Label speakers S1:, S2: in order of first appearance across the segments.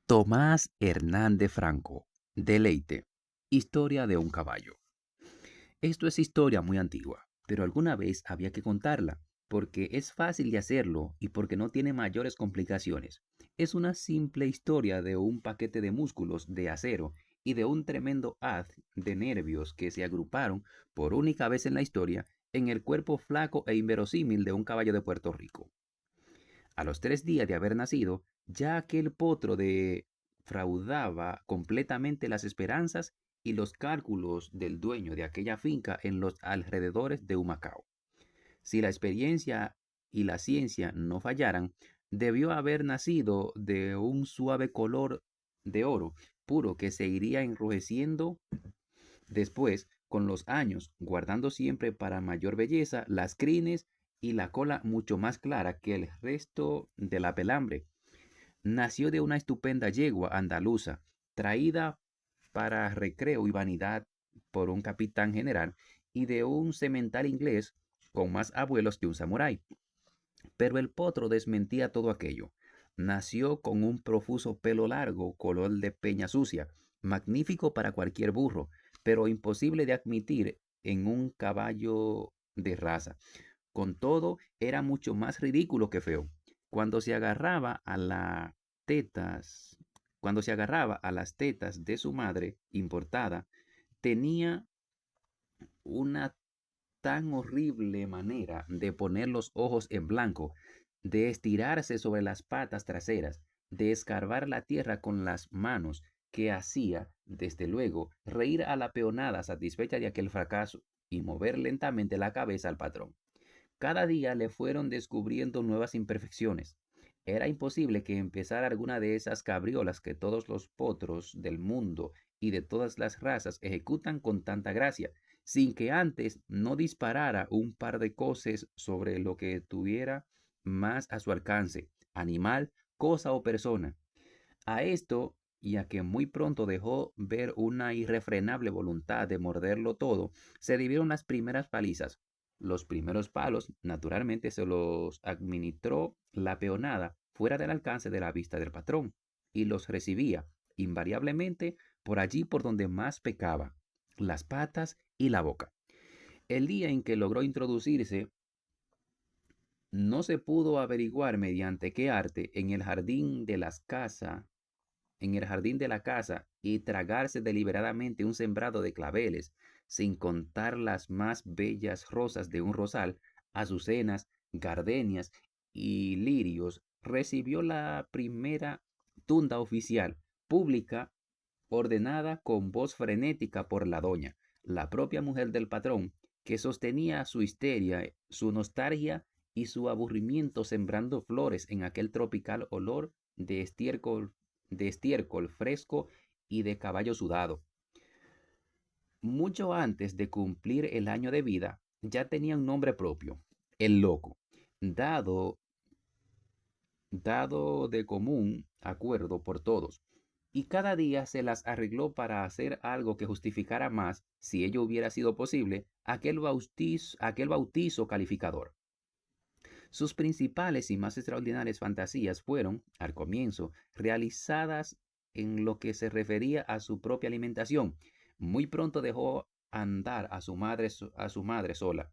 S1: Tomás Hernández Franco. Deleite. Historia de un caballo. Esto es historia muy antigua, pero alguna vez había que contarla, porque es fácil de hacerlo y porque no tiene mayores complicaciones. Es una simple historia de un paquete de músculos de acero y de un tremendo haz de nervios que se agruparon por única vez en la historia en el cuerpo flaco e inverosímil de un caballo de Puerto Rico. A los 3 días de haber nacido, ya aquel potro defraudaba completamente las esperanzas y los cálculos del dueño de aquella finca en los alrededores de Humacao. Si la experiencia y la ciencia no fallaran, debió haber nacido de un suave color de oro puro que se iría enrojeciendo después con los años, guardando siempre para mayor belleza las crines y la cola mucho más clara que el resto de la pelambre. Nació de una estupenda yegua andaluza, traída para recreo y vanidad por un capitán general y de un semental inglés con más abuelos que un samurái. Pero el potro desmentía todo aquello. Nació con un profuso pelo largo, color de peña sucia, magnífico para cualquier burro, pero imposible de admitir en un caballo de raza. Con todo, era mucho más ridículo que feo. Cuando se agarraba a las tetas, cuando se agarraba a las tetas de su madre importada, tenía una tan horrible manera de poner los ojos en blanco, de estirarse sobre las patas traseras, de escarbar la tierra con las manos, que hacía, desde luego, reír a la peonada satisfecha de aquel fracaso y mover lentamente la cabeza al patrón. Cada día le fueron descubriendo nuevas imperfecciones. Era imposible que empezara alguna de esas cabriolas que todos los potros del mundo y de todas las razas ejecutan con tanta gracia, sin que antes no disparara un par de coces sobre lo que tuviera más a su alcance, animal, cosa o persona. A esto, y a que muy pronto dejó ver una irrefrenable voluntad de morderlo todo, se dieron las primeras palizas. Los primeros palos, naturalmente, se los administró la peonada fuera del alcance de la vista del patrón, y los recibía, invariablemente, por allí por donde más pecaba, las patas y la boca. El día en que logró introducirse, no se pudo averiguar mediante qué arte en el jardín de la casa y tragarse deliberadamente un sembrado de claveles, sin contar las más bellas rosas de un rosal, azucenas, gardenias y lirios, recibió la primera tunda oficial, pública, ordenada con voz frenética por la doña, la propia mujer del patrón, que sostenía su histeria, su nostalgia y su aburrimiento sembrando flores en aquel tropical olor de estiércol fresco y de caballo sudado. Mucho antes de cumplir el año de vida, ya tenía un nombre propio, el loco, dado, dado de común acuerdo por todos, y cada día se las arregló para hacer algo que justificara más, si ello hubiera sido posible, aquel bautizo calificador. Sus principales y más extraordinarias fantasías fueron, al comienzo, realizadas en lo que se refería a su propia alimentación. Muy pronto dejó andar a su madre sola.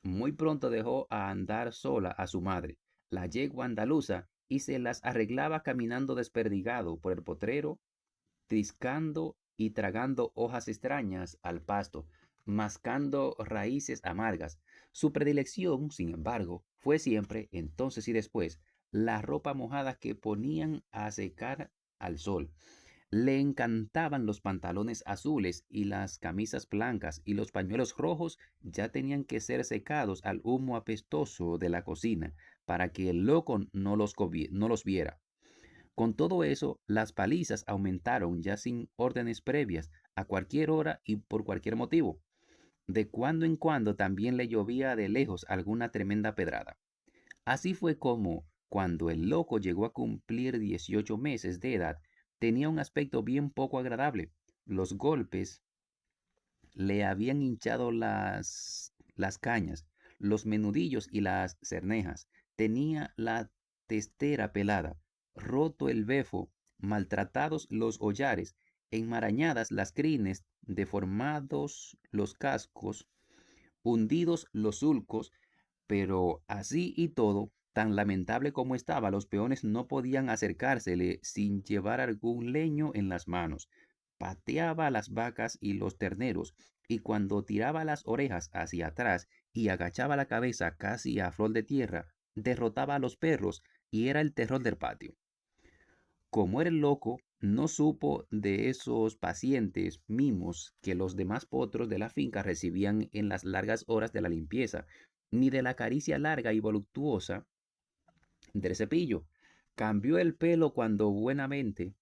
S1: Muy pronto dejó a andar sola a su madre, la yegua andaluza, y se las arreglaba caminando desperdigado por el potrero, triscando y tragando hojas extrañas al pasto, mascando raíces amargas. Su predilección, sin embargo, fue siempre, entonces y después, la ropa mojada que ponían a secar al sol. Le encantaban los pantalones azules y las camisas blancas, y los pañuelos rojos ya tenían que ser secados al humo apestoso de la cocina para que el loco no los viera. Con todo eso, las palizas aumentaron ya sin órdenes previas, a cualquier hora y por cualquier motivo. De cuando en cuando también le llovía de lejos alguna tremenda pedrada. Así fue como, cuando el loco llegó a cumplir 18 meses de edad, tenía un aspecto bien poco agradable. Los golpes le habían hinchado las cañas, los menudillos y las cernejas. Tenía la testera pelada, roto el befo, maltratados los hollares, enmarañadas las crines, deformados los cascos, hundidos los sulcos, pero así y todo, tan lamentable como estaba, los peones no podían acercársele sin llevar algún leño en las manos. Pateaba a las vacas y los terneros, y cuando tiraba las orejas hacia atrás y agachaba la cabeza casi a flor de tierra, derrotaba a los perros y era el terror del patio. Como era el loco, no supo de esos pacientes mimos que los demás potros de la finca recibían en las largas horas de la limpieza, ni de la caricia larga y voluptuosa del cepillo. Cambió el pelo cuando buenamente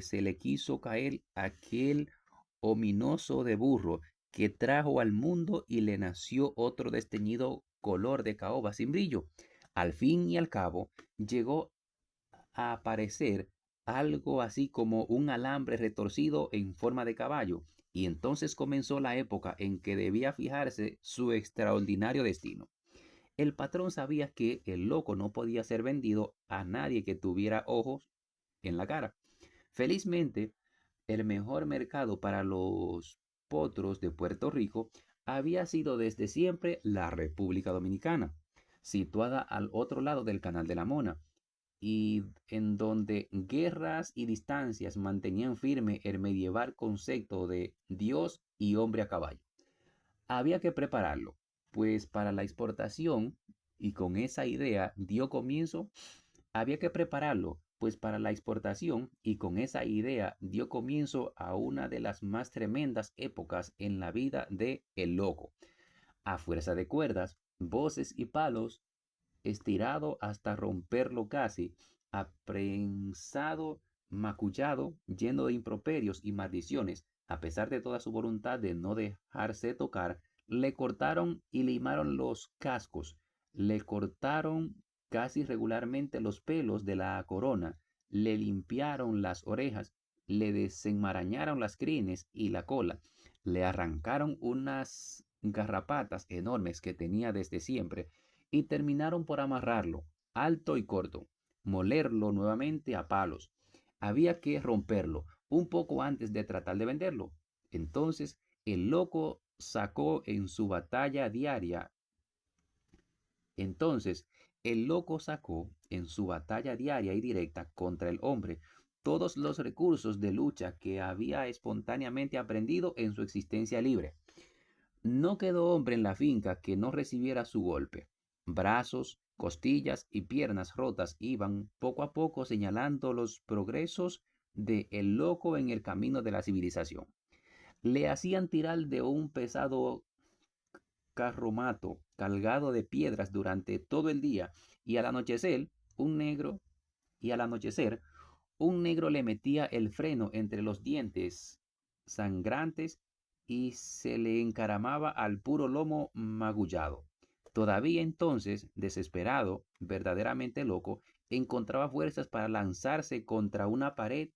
S1: se le quiso caer aquel ominoso de burro que trajo al mundo y le nació otro desteñido color de caoba sin brillo. Al fin y al cabo, llegó a aparecer algo así como un alambre retorcido en forma de caballo, y entonces comenzó la época en que debía fijarse su extraordinario destino. El patrón sabía que el loco no podía ser vendido a nadie que tuviera ojos en la cara. Felizmente, el mejor mercado para los potros de Puerto Rico había sido desde siempre la República Dominicana, situada al otro lado del Canal de la Mona, y en donde guerras y distancias mantenían firme el medieval concepto de Dios y hombre a caballo. Había que prepararlo, pues para la exportación, y con esa idea dio comienzo, había que prepararlo, pues para la exportación, y con esa idea dio comienzo a una de las más tremendas épocas en la vida de El Loco. A fuerza de cuerdas, voces y palos, estirado hasta romperlo casi, aprensado, macullado, lleno de improperios y maldiciones, a pesar de toda su voluntad de no dejarse tocar, le cortaron y limaron los cascos, le cortaron casi regularmente los pelos de la corona, le limpiaron las orejas, le desenmarañaron las crines y la cola, le arrancaron unas garrapatas enormes que tenía desde siempre, y terminaron por amarrarlo, alto y corto, molerlo nuevamente a palos. Había que romperlo un poco antes de tratar de venderlo. Entonces el loco sacó en su batalla diaria, entonces el loco sacó en su batalla diaria y directa contra el hombre todos los recursos de lucha que había espontáneamente aprendido en su existencia libre. No quedó hombre en la finca que no recibiera su golpe. Brazos, costillas y piernas rotas iban poco a poco señalando los progresos de el loco en el camino de la civilización. Le hacían tirar de un pesado carromato cargado de piedras durante todo el día, y al anochecer un negro y al anochecer un negro le metía el freno entre los dientes sangrantes y se le encaramaba al puro lomo magullado. Todavía entonces, desesperado, verdaderamente loco, encontraba fuerzas para lanzarse contra una pared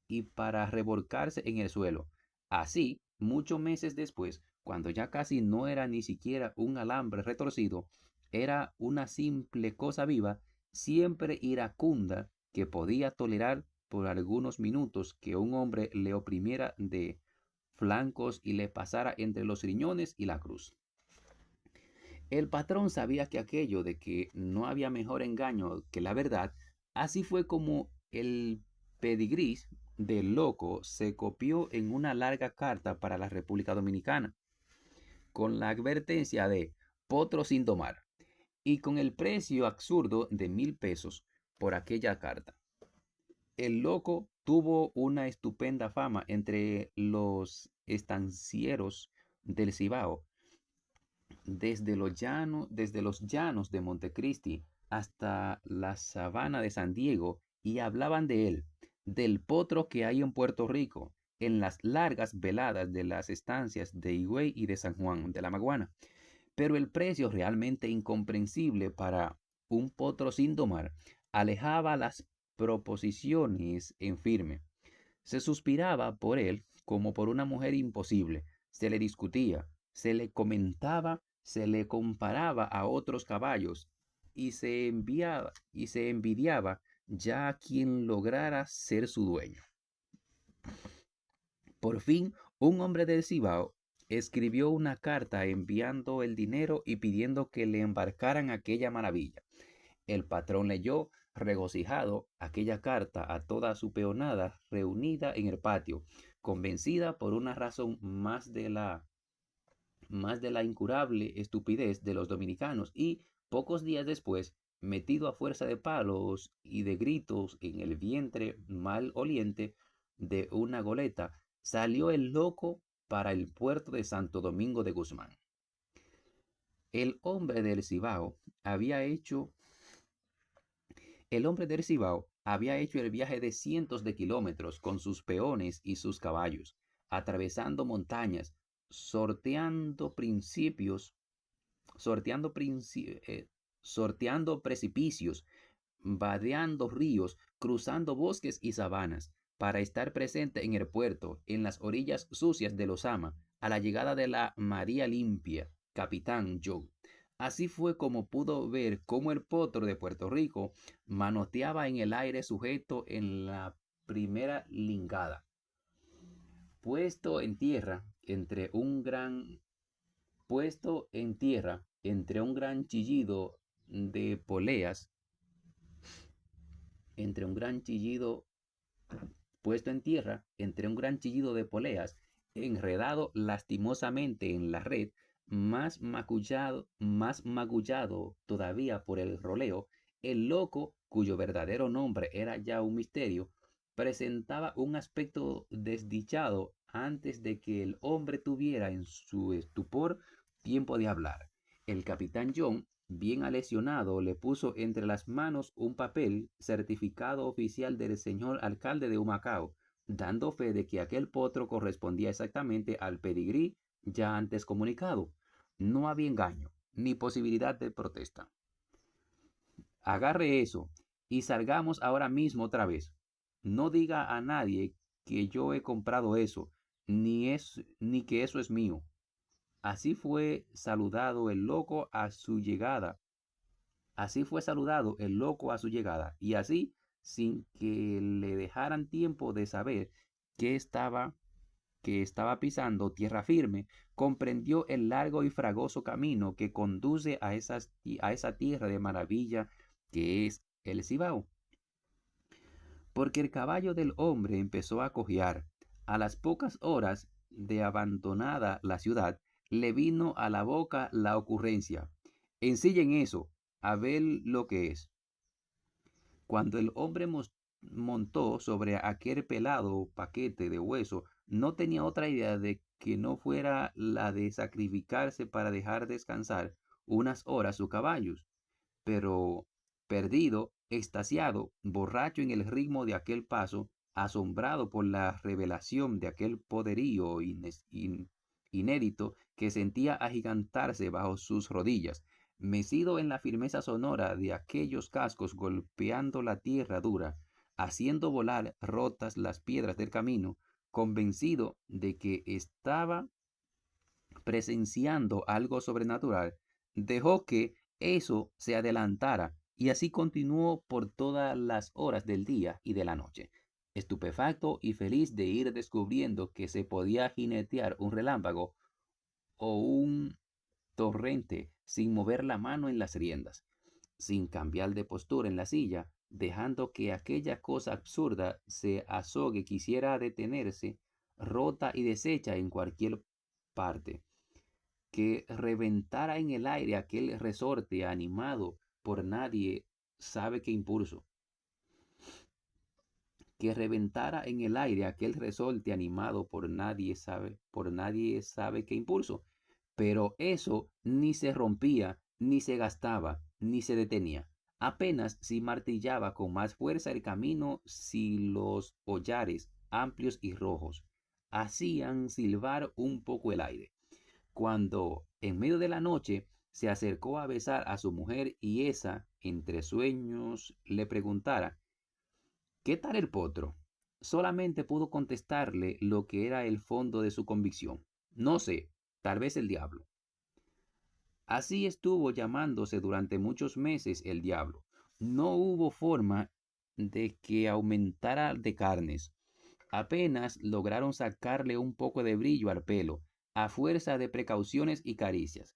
S1: y para revolcarse en el suelo. Así, muchos meses después, cuando ya casi no era ni siquiera un alambre retorcido, era una simple cosa viva, siempre iracunda, que podía tolerar por algunos minutos que un hombre le oprimiera de flancos y le pasara entre los riñones y la cruz. El patrón sabía que aquello de que no había mejor engaño que la verdad, así fue como el pedigrí del loco se copió en una larga carta para la República Dominicana, con la advertencia de potro sin domar, y con el precio absurdo de 1,000 pesos por aquella carta. El loco tuvo una estupenda fama entre los estancieros del Cibao, desde los llanos de Montecristi hasta la sabana de San Diego, y hablaban de él, del potro que hay en Puerto Rico, en las largas veladas de las estancias de Higüey y de San Juan de la Maguana. Pero el precio, realmente incomprensible para un potro sin domar, alejaba las proposiciones en firme. Se suspiraba por él como por una mujer imposible, se le discutía, se le comentaba, se le comparaba a otros caballos, y se envidiaba ya a quien lograra ser su dueño. Por fin, un hombre del Cibao escribió una carta enviando el dinero y pidiendo que le embarcaran aquella maravilla. El patrón leyó, regocijado, aquella carta a toda su peonada reunida en el patio, convencida por una razón más de la incurable estupidez de los dominicanos, y pocos días después, metido a fuerza de palos y de gritos en el vientre mal oliente de una goleta, salió el loco para el puerto de Santo Domingo de Guzmán. El hombre del Cibao había hecho el hombre del Cibao había hecho el viaje de cientos de kilómetros con sus peones y sus caballos, atravesando montañas, sorteando principios, sorteando, sorteando precipicios, vadeando ríos, cruzando bosques y sabanas, para estar presente en el puerto, en las orillas sucias de Lozama, a la llegada de la María Limpia, Capitán Joe. Así fue como pudo ver cómo el potro de Puerto Rico manoteaba en el aire sujeto en la primera lingada, puesto en tierra entre un gran chillido de poleas, entre un gran chillido puesto en tierra, entre un gran chillido de poleas, enredado lastimosamente en la red, más magullado todavía por el roleo, el loco, cuyo verdadero nombre era ya un misterio, presentaba un aspecto desdichado antes de que el hombre tuviera en su estupor tiempo de hablar. El capitán John, bien lesionado, le puso entre las manos un papel, certificado oficial del señor alcalde de Humacao, dando fe de que aquel potro correspondía exactamente al pedigrí ya antes comunicado. No había engaño, ni posibilidad de protesta. Agarre eso y salgamos ahora mismo otra vez. No diga a nadie que yo he comprado eso, ni que eso es mío. Así fue saludado el loco a su llegada. Así fue saludado el loco a su llegada, y así, sin que le dejaran tiempo de saber que estaba pisando tierra firme, comprendió el largo y fragoso camino que conduce a esa tierra de maravilla que es el Cibao. Porque el caballo del hombre empezó a cojear. A las pocas horas de abandonada la ciudad, le vino a la boca la ocurrencia. Ensillen eso, a ver lo que es. Cuando el hombre montó sobre aquel pelado paquete de hueso, no tenía otra idea de que no fuera la de sacrificarse para dejar descansar unas horas sus caballos. Pero perdido, extasiado, borracho en el ritmo de aquel paso, asombrado por la revelación de aquel poderío inédito que sentía agigantarse bajo sus rodillas, mecido en la firmeza sonora de aquellos cascos golpeando la tierra dura, haciendo volar rotas las piedras del camino, convencido de que estaba presenciando algo sobrenatural, dejó que eso se adelantara y así continuó por todas las horas del día y de la noche, estupefacto y feliz de ir descubriendo que se podía jinetear un relámpago o un torrente sin mover la mano en las riendas, sin cambiar de postura en la silla, dejando que aquella cosa absurda se azogue, quisiera detenerse, rota y deshecha en cualquier parte, que reventara en el aire aquel resorte animado por nadie sabe qué impulso, que reventara en el aire aquel resorte animado por nadie sabe qué impulso, pero eso ni se rompía, ni se gastaba, ni se detenía. Apenas si martillaba con más fuerza el camino si los hollares amplios y rojos hacían silbar un poco el aire. Cuando en medio de la noche se acercó a besar a su mujer y esa, entre sueños, le preguntara, ¿qué tal el potro? Solamente pudo contestarle lo que era el fondo de su convicción. No sé, tal vez el diablo. Así estuvo llamándose durante muchos meses el diablo. No hubo forma de que aumentara de carnes. Apenas lograron sacarle un poco de brillo al pelo, a fuerza de precauciones y caricias.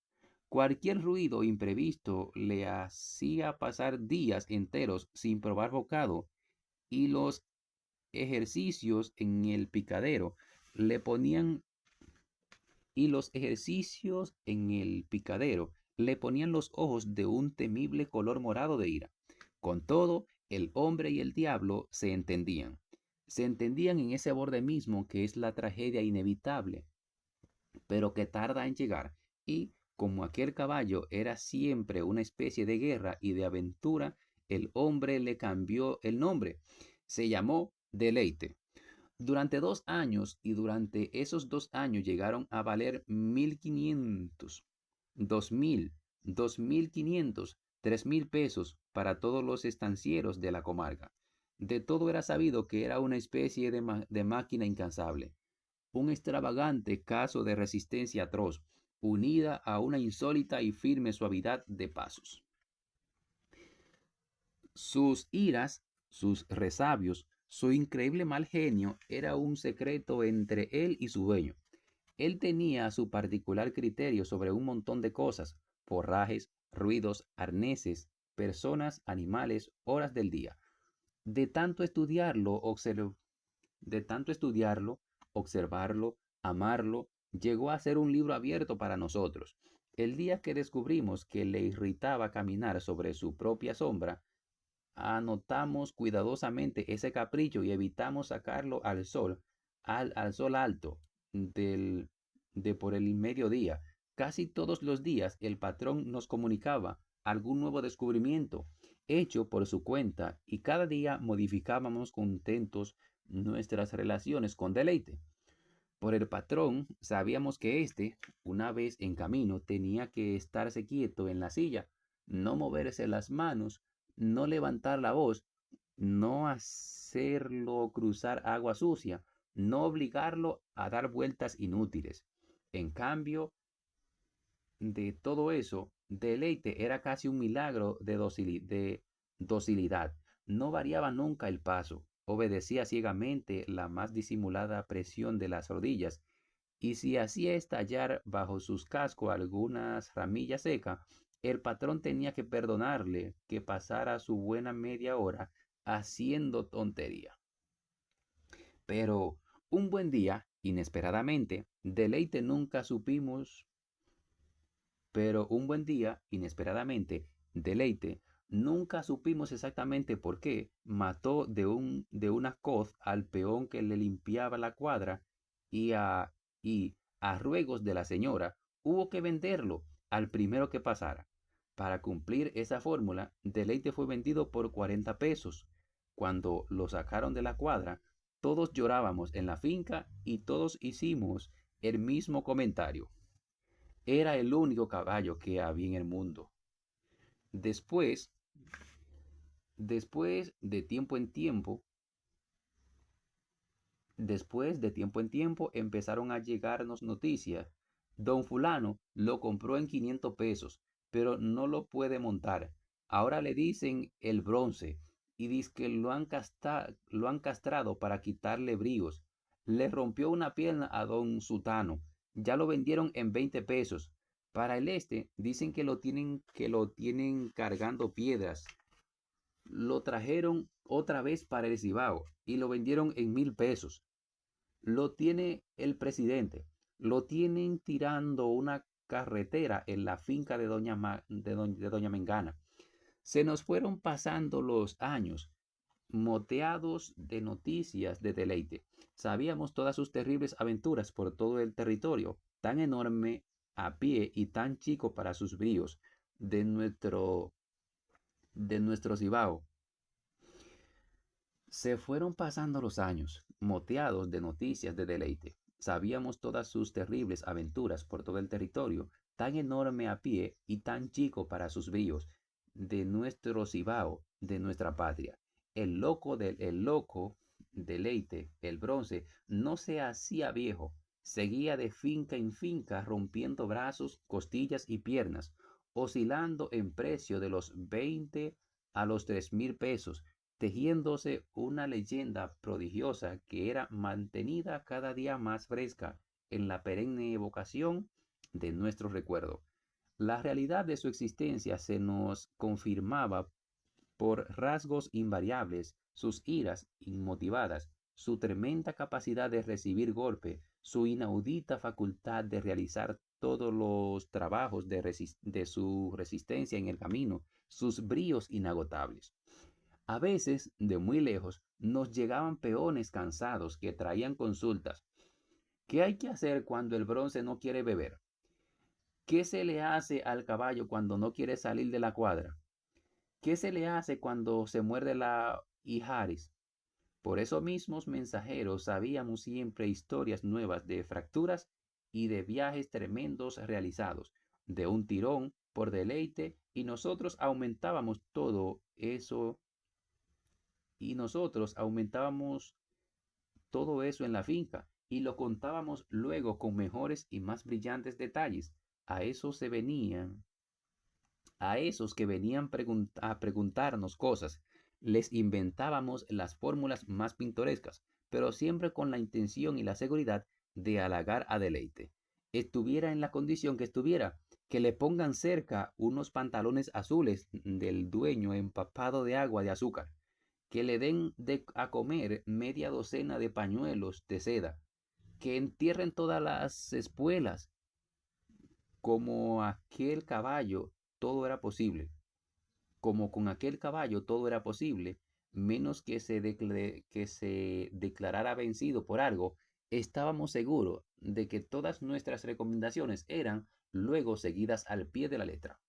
S1: Cualquier ruido imprevisto le hacía pasar días enteros sin probar bocado, y los ejercicios en el picadero le ponían le ponían los ojos de un temible color morado de ira. Con todo, el hombre y el diablo se entendían. Se entendían en ese borde mismo que es la tragedia inevitable, pero que tarda en llegar, y como aquel caballo era siempre una especie de guerra y de aventura, el hombre le cambió el nombre. Se llamó Deleite. Durante 2 años, y durante esos 2 años llegaron a valer 1.500, 2.000, 2.500, 3.000 pesos para todos los estancieros de la comarca. De todo era sabido que era una especie de máquina incansable, un extravagante caso de resistencia atroz, unida a una insólita y firme suavidad de pasos. Sus iras, sus resabios, su increíble mal genio era un secreto entre él y su dueño. Él tenía su particular criterio sobre un montón de cosas: forrajes, ruidos, arneses, personas, animales, horas del día. De tanto estudiarlo, de tanto estudiarlo, observarlo, amarlo, llegó a ser un libro abierto para nosotros. El día que descubrimos que le irritaba caminar sobre su propia sombra, anotamos cuidadosamente ese capricho y evitamos sacarlo al sol, al sol alto de por el mediodía. Casi todos los días el patrón nos comunicaba algún nuevo descubrimiento hecho por su cuenta, y cada día modificábamos contentos nuestras relaciones con Deleite. Por el patrón sabíamos que éste, una vez en camino, tenía que estarse quieto en la silla, no moverse las manos, no levantar la voz, no hacerlo cruzar agua sucia, no obligarlo a dar vueltas inútiles. En cambio de todo eso, Deleite era casi un milagro de docilidad. No variaba nunca el paso, obedecía ciegamente la más disimulada presión de las rodillas, y si hacía estallar bajo sus cascos algunas ramillas secas, el patrón tenía que perdonarle que pasara su buena media hora haciendo tontería. Pero un buen día, inesperadamente, Deleite nunca supimos pero un buen día, inesperadamente, Deleite, nunca supimos exactamente por qué, mató de una coz al peón que le limpiaba la cuadra, y a ruegos de la señora, hubo que venderlo al primero que pasara. Para cumplir esa fórmula, Deleite fue vendido por 40 pesos. Cuando lo sacaron de la cuadra, todos llorábamos en la finca y todos hicimos el mismo comentario: era el único caballo que había en el mundo. Después, después de tiempo en tiempo, después de tiempo en tiempo empezaron a llegarnos noticias. Don fulano lo compró en 500 pesos, pero no lo puede montar. Ahora le dicen el bronce, y dice que lo han castrado para quitarle bríos. Le rompió una pierna a don Sutano. Ya lo vendieron en 20 pesos. Para el este dicen que lo tienen cargando piedras. Lo trajeron otra vez para el Cibao y lo vendieron en 1.000 pesos. Lo tiene el presidente. Lo tienen tirando una carretera en la finca de doña Mengana. Se nos fueron pasando los años, moteados de noticias de Deleite. Sabíamos todas sus terribles aventuras por todo el territorio, tan enorme a pie y tan chico para sus bríos, de nuestro Cibao. Se fueron pasando los años, moteados de noticias de Deleite. Sabíamos todas sus terribles aventuras por todo el territorio, tan enorme a pie y tan chico para sus bríos, de nuestro Cibao, de nuestra patria. El loco Deleite, el bronce, no se hacía viejo, seguía de finca en finca rompiendo brazos, costillas y piernas, oscilando en precio de los 20 a los 3.000 pesos, tejiéndose una leyenda prodigiosa que era mantenida cada día más fresca en la perenne evocación de nuestro recuerdo. La realidad de su existencia se nos confirmaba por rasgos invariables, sus iras inmotivadas, su tremenda capacidad de recibir golpe, su inaudita facultad de realizar todos los trabajos de su resistencia en el camino, sus bríos inagotables. A veces, de muy lejos, nos llegaban peones cansados que traían consultas. ¿Qué hay que hacer cuando el bronce no quiere beber? ¿Qué se le hace al caballo cuando no quiere salir de la cuadra? ¿Qué se le hace cuando se muerde la ijares? Por esos mismos mensajeros sabíamos siempre historias nuevas de fracturas y de viajes tremendos realizados, de un tirón por deleite, y nosotros aumentábamos todo eso, y nosotros aumentábamos todo eso en la finca, y lo contábamos luego con mejores y más brillantes detalles. A eso se venían A esos que venían a preguntarnos cosas, les inventábamos las fórmulas más pintorescas, pero siempre con la intención y la seguridad de halagar a Deleite. Estuviera en la condición que estuviera, que le pongan cerca unos pantalones azules del dueño empapado de agua de azúcar, que le den a comer media docena de pañuelos de seda, que entierren todas las espuelas, como aquel caballo todo era posible. Como con aquel caballo todo era posible, menos que se declarara vencido por algo, estábamos seguros de que todas nuestras recomendaciones eran luego seguidas al pie de la letra.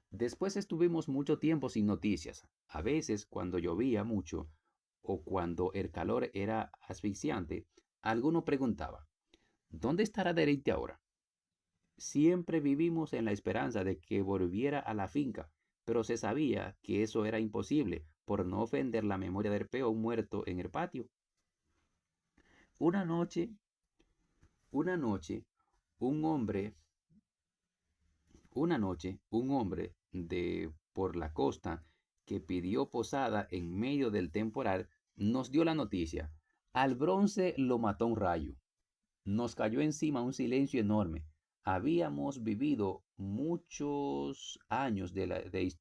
S1: Después estuvimos mucho tiempo sin noticias. A veces, cuando llovía mucho o cuando el calor era asfixiante, alguno preguntaba, ¿dónde estará Derite ahora? Siempre vivimos en la esperanza de que volviera a la finca, pero se sabía que eso era imposible por no ofender la memoria del peón muerto en el patio. Una noche, una noche, un hombre, un hombre de por la costa que pidió posada en medio del temporal nos dio la noticia. Al bronce lo mató un rayo. Nos cayó encima un silencio enorme. Habíamos vivido muchos años de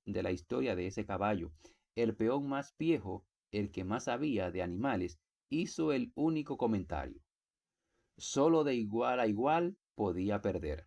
S1: la historia de ese caballo. El peón más viejo, el que más sabía de animales, hizo el único comentario. Solo de igual a igual podía perder.